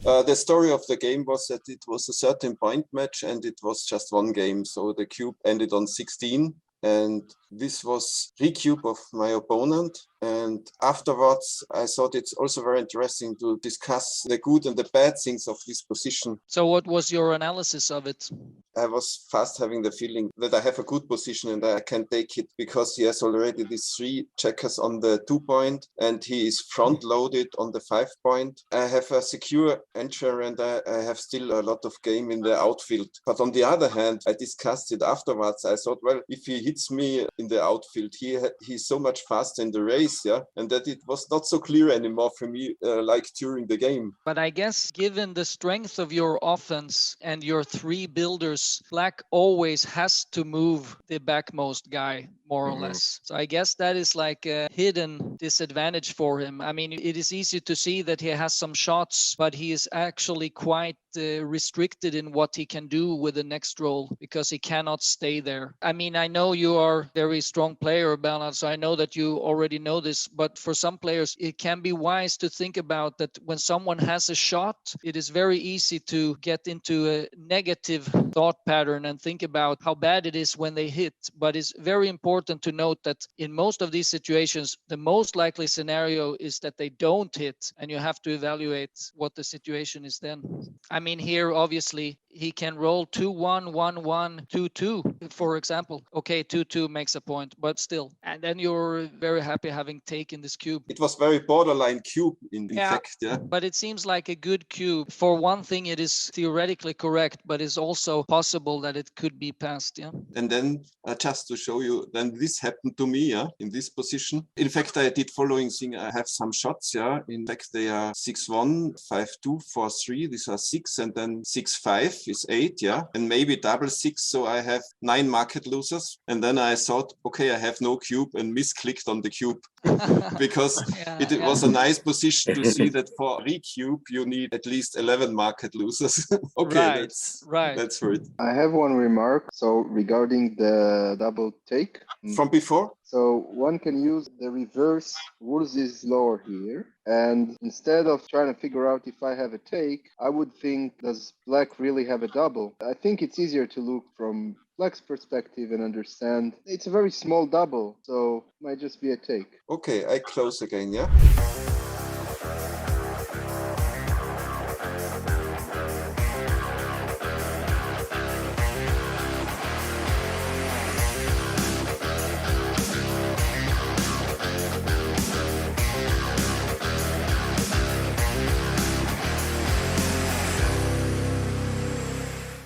The story of the game was that it was a 13-point match and it was just one game. So the cube ended on 16. And this was recube of my opponent. And afterwards, I thought it's also very interesting to discuss the good and the bad things of this position. So what was your analysis of it? I was fast having the feeling that I have a good position and I can take it because he has already these 3 checkers on the 2-point and he is front loaded on the 5-point. I have a secure entry and I have still a lot of game in the outfield. But on the other hand, I discussed it afterwards. I thought, well, if he hits me in the outfield, he's so much faster in the race, yeah, and that it was not so clear anymore for me like during the game. But I guess given the strength of your offense and your 3 builders, Black always has to move the backmost guy, more or less. So I guess that is like a hidden disadvantage for him. I mean, it is easy to see that he has some shots, but he is actually quite restricted in what he can do with the next roll because he cannot stay there. I mean, I know you are a very strong player, Bernard, so I know that you already know this, but for some players, it can be wise to think about that when someone has a shot, it is very easy to get into a negative thought pattern and think about how bad it is when they hit. But it's very important to note that in most of these situations, the most likely scenario is that they don't hit, and you have to evaluate what the situation is then. I mean, here, obviously, he can roll 2-1, 1-1, 2-2, for example. Okay, 2-2 makes a point, but still. And then you're very happy having taken this cube. It was very borderline cube in fact, yeah. But it seems like a good cube. For one thing, it is theoretically correct, but it's also possible that it could be passed, yeah. And then just to show you, then this happened to me, yeah, in this position. In fact, I did following thing. I have some shots, yeah. In fact, they are 6-1, 5-2, 4-3. These are 6, and then 6-5 is 8, yeah. And maybe double 6, so I have 9 market losers. And then I thought, okay, I have no cube, and misclicked on the cube because it was a nice position to see that for recube you need at least 11 market losers. Okay, that's for it. I have one remark. So regarding the double take from before. So one can use the reverse Woolsey's law here. And instead of trying to figure out if I have a take, I would think, does Black really have a double? I think it's easier to look from Black's perspective and understand it's a very small double, so might just be a take. Okay, I close again, yeah?